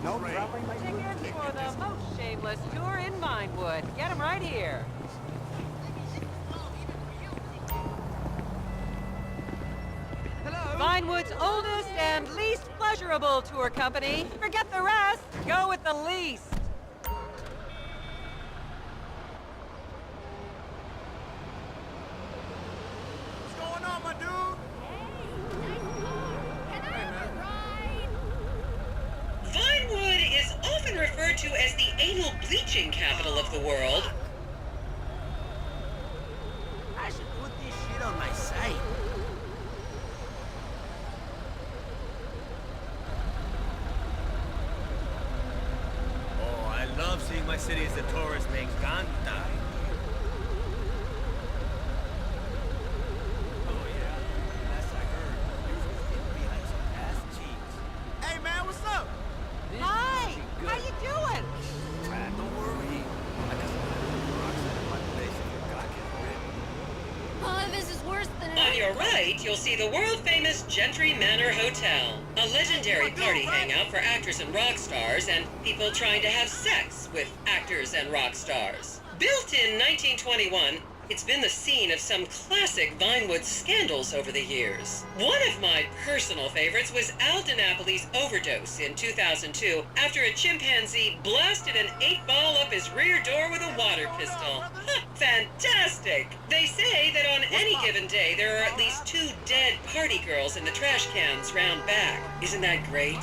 No rain. Tickets For the most shameless tour in Vinewood. Get them right here. Hello? Vinewood's oldest and least pleasurable tour company. Forget the rest. Go with the least. What's going on, my dude? Vinewood is often referred to as the anal bleaching capital of the world. I should put this shit on my site. Oh, I love seeing my city as a tourist. Me encanta. Oh, yeah. Last I heard, you was getting behind some ass cheeks. Hey, man, what's up? Hi. How you doing? Don't worry. I got some rocks in my place if your cock is ripped. Oh, this is worse than On your right, you'll see the world-famous Gentry Manor Hotel, a legendary party hangout for actors and rock stars and people trying to have sex with actors and rock stars. Built in 1921, it's been the scene of some classic Vinewood scandals over the years. One of my personal favorites was Al DiNapoli's overdose in 2002 after a chimpanzee blasted an 8-ball up his rear door with a water pistol. Fantastic! They say that on any given day there are at least 2 dead party girls in the trash cans round back. Isn't that great?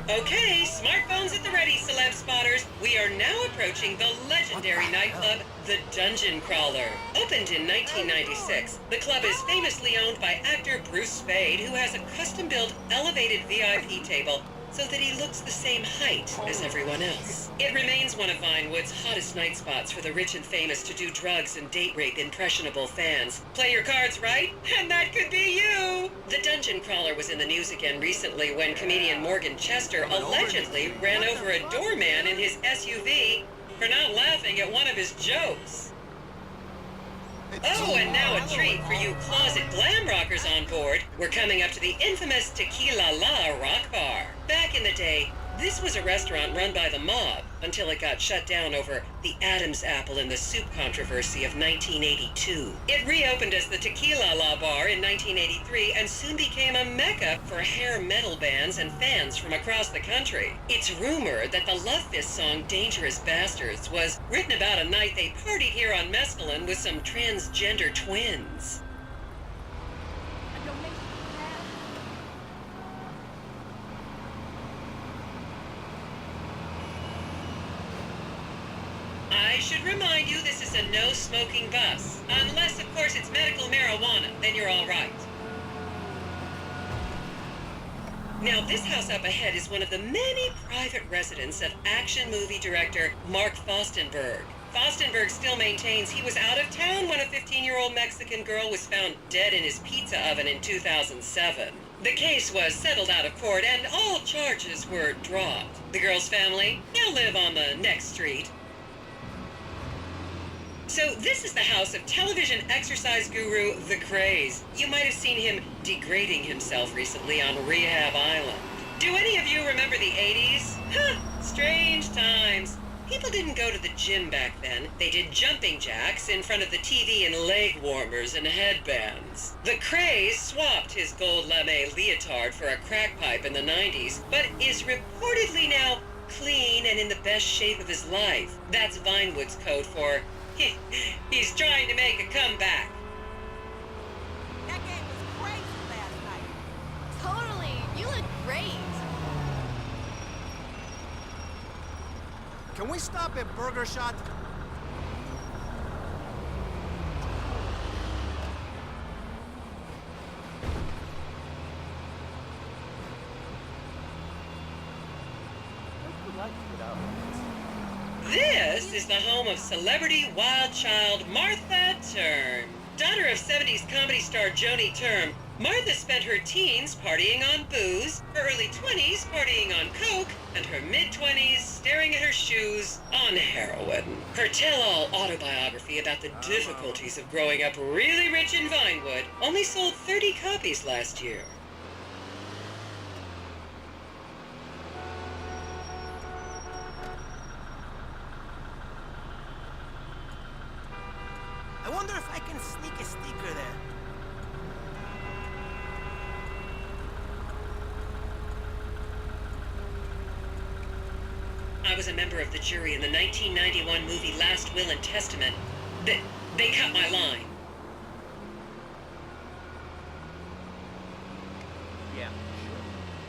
Okay, smartphones at the ready, celeb spotters. We are now approaching the legendary nightclub, the Dungeon Crawler. Opened in 1996, the club is famously owned by actor Bruce Spade, who has a custom-built elevated VIP table so that he looks the same height as everyone else. It remains one of Vinewood's hottest night spots for the rich and famous to do drugs and date rape impressionable fans. Play your cards right, and that could be you! The Dungeon Crawler was in the news again recently when comedian Morgan Chester allegedly ran over a doorman in his SUV for not laughing at one of his jokes. Oh, and now a treat for you closet glam rockers on board. We're coming up to the infamous Tequila La Rock Bar. Back in the day, this was a restaurant run by the mob until it got shut down over the Adam's apple in the soup controversy of 1982. It reopened as the Tequila La Bar in 1983 and soon became a mecca for hair metal bands and fans from across the country. It's rumored that the Love Fist song Dangerous Bastards was written about a night they partied here on Mescaline with some transgender twins. I should remind you this is a no-smoking bus. Unless, of course, it's medical marijuana, then you're all right. Now, this house up ahead is one of the many private residences of action movie director Mark Fostenberg. Fostenberg still maintains he was out of town when a 15-year-old Mexican girl was found dead in his pizza oven in 2007. The case was settled out of court and all charges were dropped. The girl's family now live on the next street. So this is the house of television exercise guru The Craze. You might have seen him degrading himself recently on Rehab Island. Do any of you remember the 80s? Huh, strange times. People didn't go to the gym back then. They did jumping jacks in front of the TV and leg warmers and headbands. The Craze swapped his gold lame leotard for a crack pipe in the 90s, but is reportedly now clean and in the best shape of his life. That's Vinewood's code for he's trying to make a comeback. That game was crazy last night. Totally. You look great. Can we stop at Burger Shot? This is the home of celebrity wild child Martha Turn. Daughter of 70s comedy star Joni Term, Martha spent her teens partying on booze, her early 20s partying on coke, and her mid-20s staring at her shoes on heroin. Her tell-all autobiography about the difficulties of growing up really rich in Vinewood only sold 30 copies last year. was a member of the jury in the 1991 movie Last Will and Testament, they cut my line. Yeah, sure.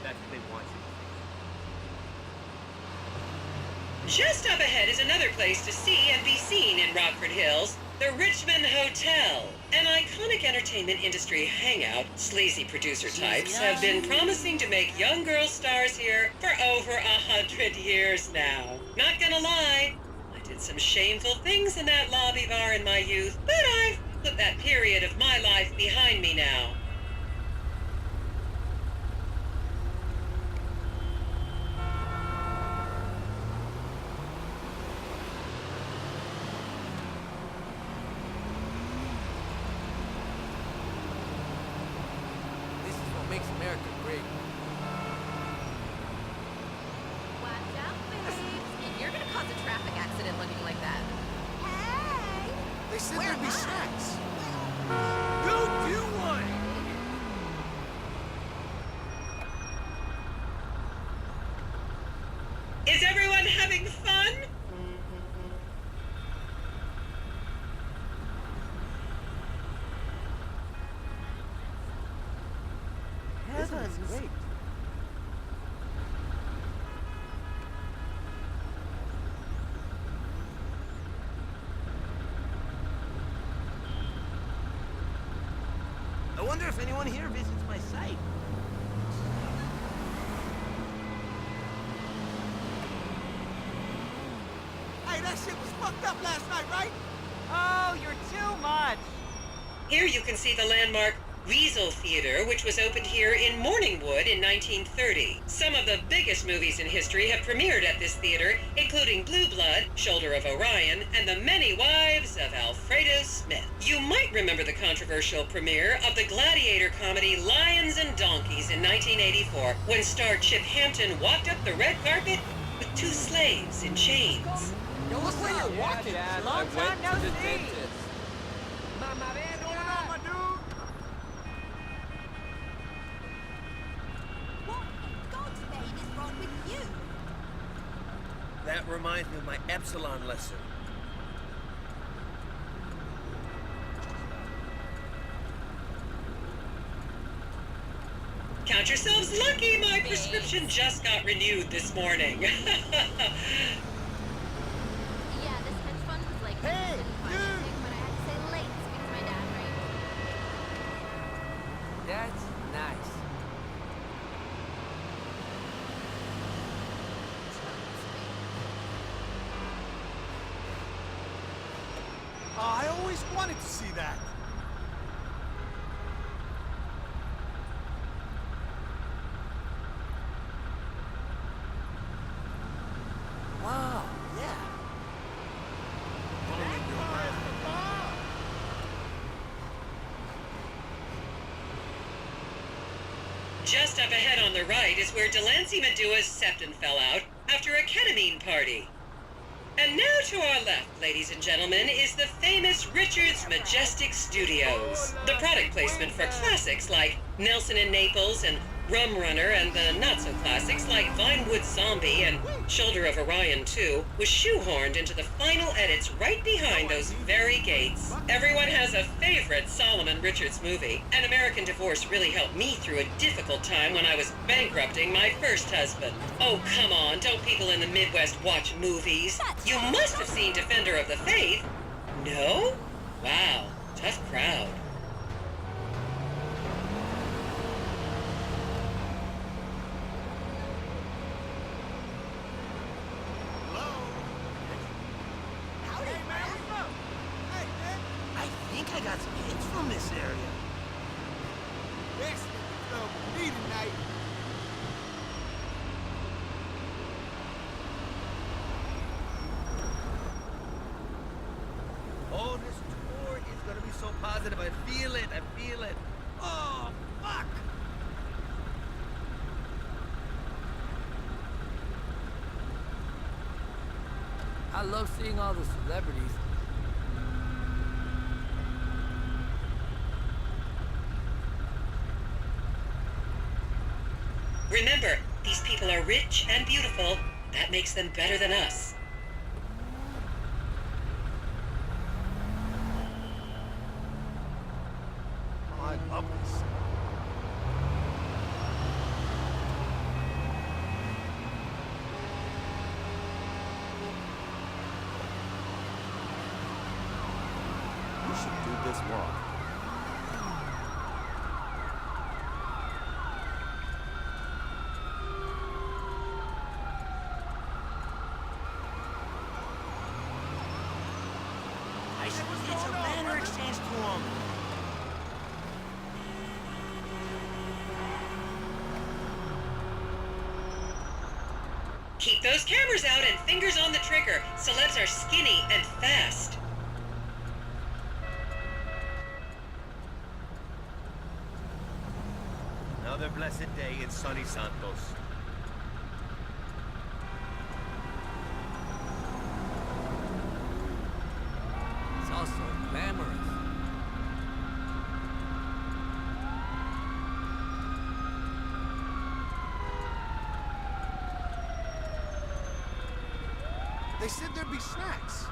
That's what they want you. Just up ahead is another place to see and be seen in Rockford Hills, the Richmond Hotel. An iconic entertainment industry hangout, sleazy producer types have been promising to make young girl stars here for over 100 years now. Not gonna lie, I did some shameful things in that lobby bar in my youth, but I've put that period of my life behind me now. This is what makes America great. Watch out, babes. You're gonna cause a traffic accident looking like that. Hey! They said Where there'd be am I? snacks. Go do one! Is everyone having fun? Heavens. Great. I wonder if anyone here visits my site. Hey, that shit was fucked up last night, right? Oh, you're too much. Here you can see the landmark Weasel Theater, which was opened here in Morningwood in 1930. Some of the biggest movies in history have premiered at this theater, including Blue Blood, Shoulder of Orion, and The Many Wives of Alfredo Smith. You might remember the controversial premiere of the gladiator comedy Lions and Donkeys in 1984, when star Chip Hampton walked up the red carpet with two slaves in chains. Yo, look where you're walking. Long time no see. What's going on, my dude? What in God's name is wrong with you? That reminds me of my Epsilon lesson. Count yourselves lucky, my prescription just got renewed this morning. Yeah, this hedge fund was like Hey, financing, but I had to say late to speak to my dad, right? That's nice. I always wanted to see that. Wow. Yeah. Just up ahead on the right is where Delancey Medua's septon fell out after a ketamine party. And now to our left, ladies and gentlemen, is the famous Richards Majestic Studios. The product placement for classics like Nelson and Naples and Rum Runner, and the not-so-classics like Vinewood Zombie and Shoulder of Orion 2 was shoehorned into the final edits right behind those very gates. Everyone has a favorite Solomon Richards movie, and American Divorce really helped me through a difficult time when I was bankrupting my first husband. Oh, come on, don't people in the Midwest watch movies? You must have seen Defender of the Faith. No? Wow, tough crowd. I think I got some hits from this area. Excellent. Me tonight. Oh, this tour is gonna be so positive. I feel it. I feel it. Oh, fuck. I love seeing all the celebrities. Remember, these people are rich and beautiful, That makes them better than us. I love this. We should do this more. I should get some banner exchange to him. Keep those cameras out and fingers on the trigger. Celebs are skinny and fast. Another blessed day in sunny Santos. It's all so glamorous. They said there'd be snacks.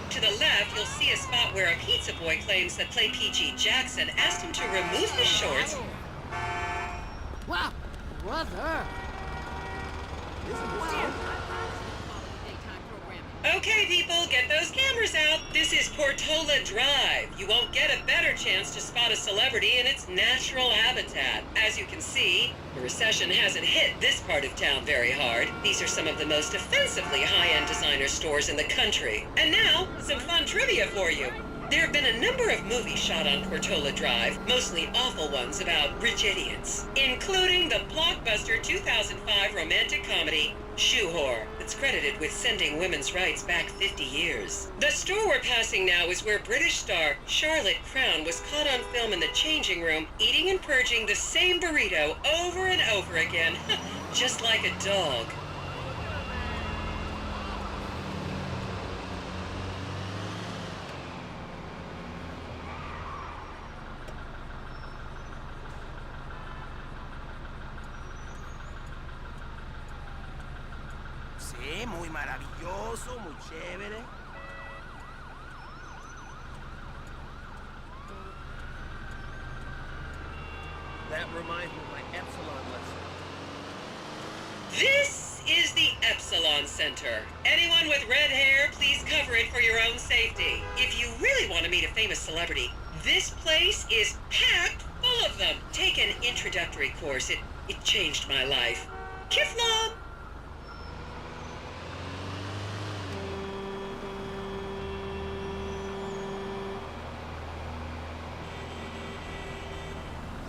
To the left, you'll see a spot where a pizza boy claims that Play PG Jackson asked him to remove his shorts. Wow, brother! Daytime programming. Okay, people, get those cameras out. This is Portola Drive. You won't get a better chance to spot a celebrity in its natural habitat. As you can see, the recession hasn't hit this part of town very hard. These are some of the most offensively high-end designer stores in the country. And now, some fun trivia for you. There have been a number of movies shot on Portola Drive, mostly awful ones about rich idiots, including the blockbuster 2005 romantic comedy Shoe Whore, that's credited with sending women's rights back 50 years. The store we're passing now is where British star Charlotte Crown was caught on film in the changing room, eating and purging the same burrito over and over again, just like a dog. Sí, muy maravilloso, muy chévere. That reminds me of my Epsilon lesson. This is the Epsilon Center. Anyone with red hair, please cover it for your own safety. If you really want to meet a famous celebrity, this place is packed full of them. Take an introductory course. It changed my life. Kiflom!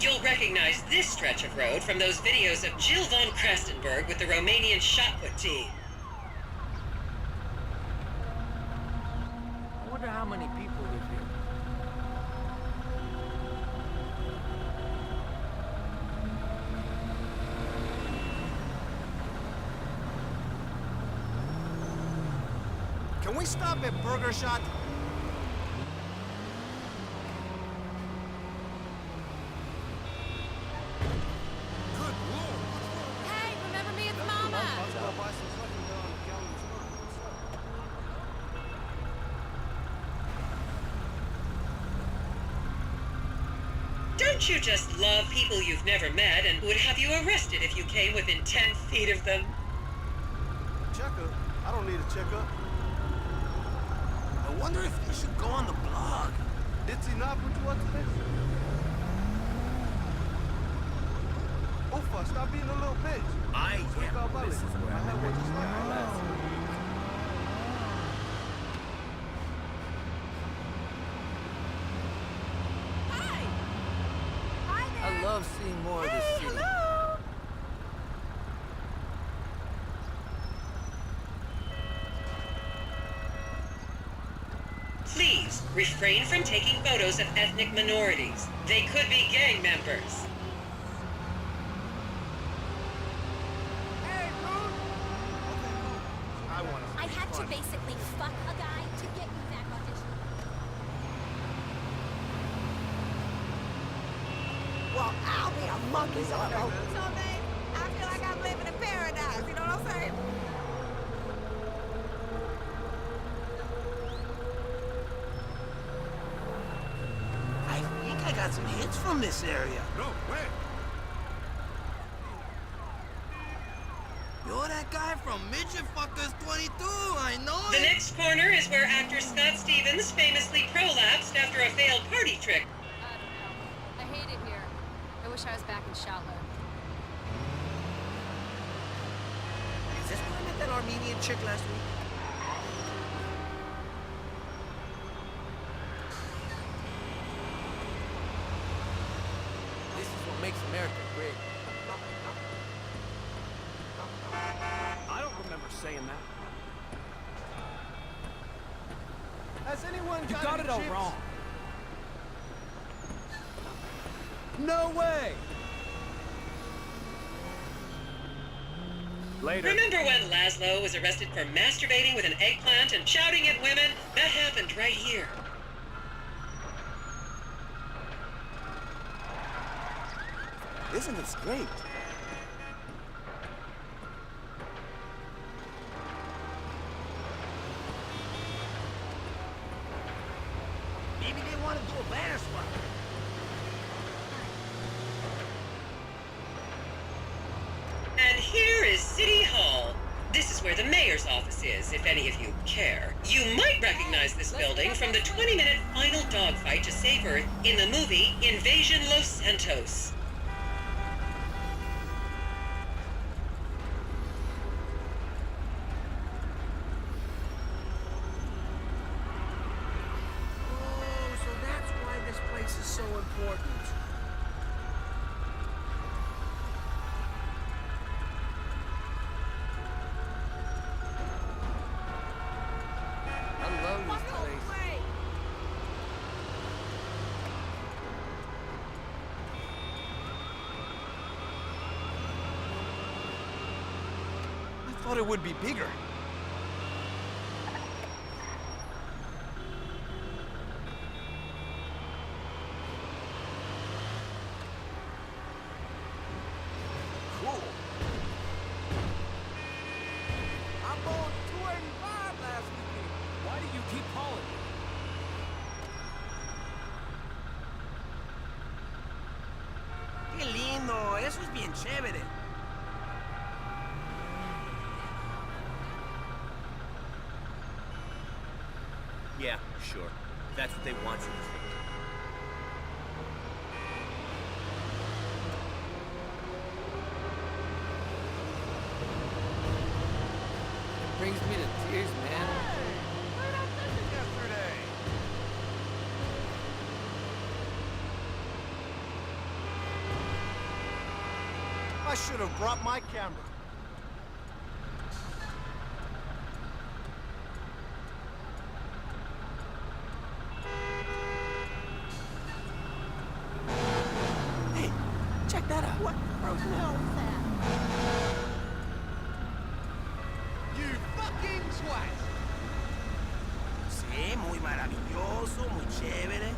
You'll recognize this stretch of road from those videos of Jill von Krastenberg with the Romanian shot put team. I wonder how many people live here. Can we stop at Burger Shot? Good lord. Hey, remember me? It's Mama. Don't you just love people you've never met and would have you arrested if you came within 10 feet of them? Checkup? I don't need a checkup. I wonder if you should go on the blog. Did he not put you up to this? Ufa, stop being a little bitch. I Sweet am. Balbali. This is where I I had met one just my like her last. last. Hi. Hi there. I love seeing more of this Hey, city. hello. Please refrain from taking photos of ethnic minorities. They could be gang members. I had to basically fuck a guy to get you that audition. Well, I'll be a monkey's uncle. So, babe, I feel like I'm living in paradise. You know what I'm saying? I think I got some hits from this area. No way. You're that guy from Midget Fuckers 22, I know The it. next corner is where actor Scott Stevens famously prolapsed after a failed party trick. I don't know. I hate it here. I wish I was back in Charlotte. Is this where I met that Armenian chick last week? This is what makes America great. I don't remember saying that. Has anyone You got any it all chips? wrong. No way! Later. Remember when Laszlo was arrested for masturbating with an eggplant and shouting at women? That happened right here. Isn't this great? Maybe they want to do a banner swap. And here is City Hall. This is where the mayor's office is, if any of you care. You might recognize this building from the 20-minute final dogfight to save Earth in the movie Invasion Los Santos. Oh, so that's why this place is so important. I love this place. I thought it would be bigger. Cool. I'm going 285 last weekend. Why do you keep calling me? Qué lindo, eso es bien chévere. Yeah, sure. That's what they want you to think. It brings me to tears, man. Yesterday. I should have brought my camera. Hey, check that out. What the hell is that? You fucking twat! Sí, muy maravilloso, muy chévere.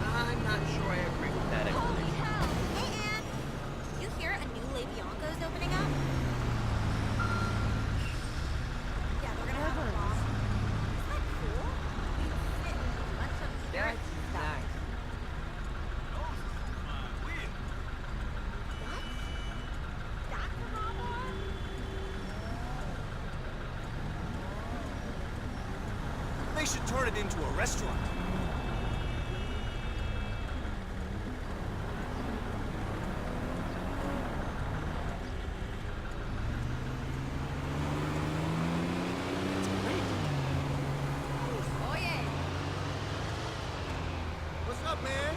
I'm not sure I agree with that Holy explanation. hell! Hey, Ann! You hear a new Le Bianco's opening up? Yeah, they're gonna have a bomb. Isn't that cool? We sit and munch on carrots and stuff. Nice. What? That's a bomb? They should turn it into a restaurant. Oh, yeah. What's up, man?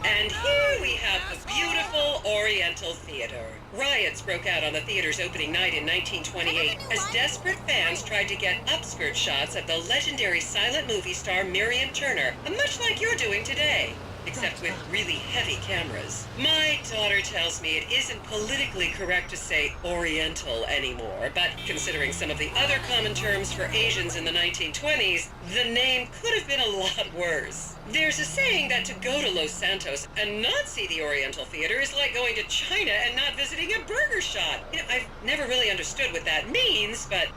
And here we have the beautiful Oriental Theater. Riots broke out on the theater's opening night in 1928 as desperate fans tried to get upskirt shots of the legendary silent movie star Miriam Turner, much like you're doing today. except with really heavy cameras. My daughter tells me it isn't politically correct to say Oriental anymore, but considering some of the other common terms for Asians in the 1920s, the name could have been a lot worse. There's a saying that to go to Los Santos and not see the Oriental Theater is like going to China and not visiting a burger shop. You know, I've never really understood what that means, but...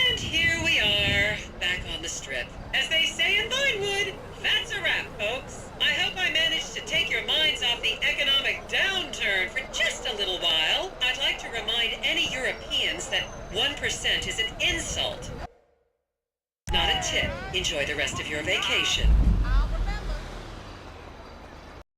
And here we are, back on the strip. As they say in Vinewood, that's a wrap, folks. I hope I managed to take your minds off the economic downturn for just a little while. I'd like to remind any Europeans that 1% is an insult, not a tip. Enjoy the rest of your vacation.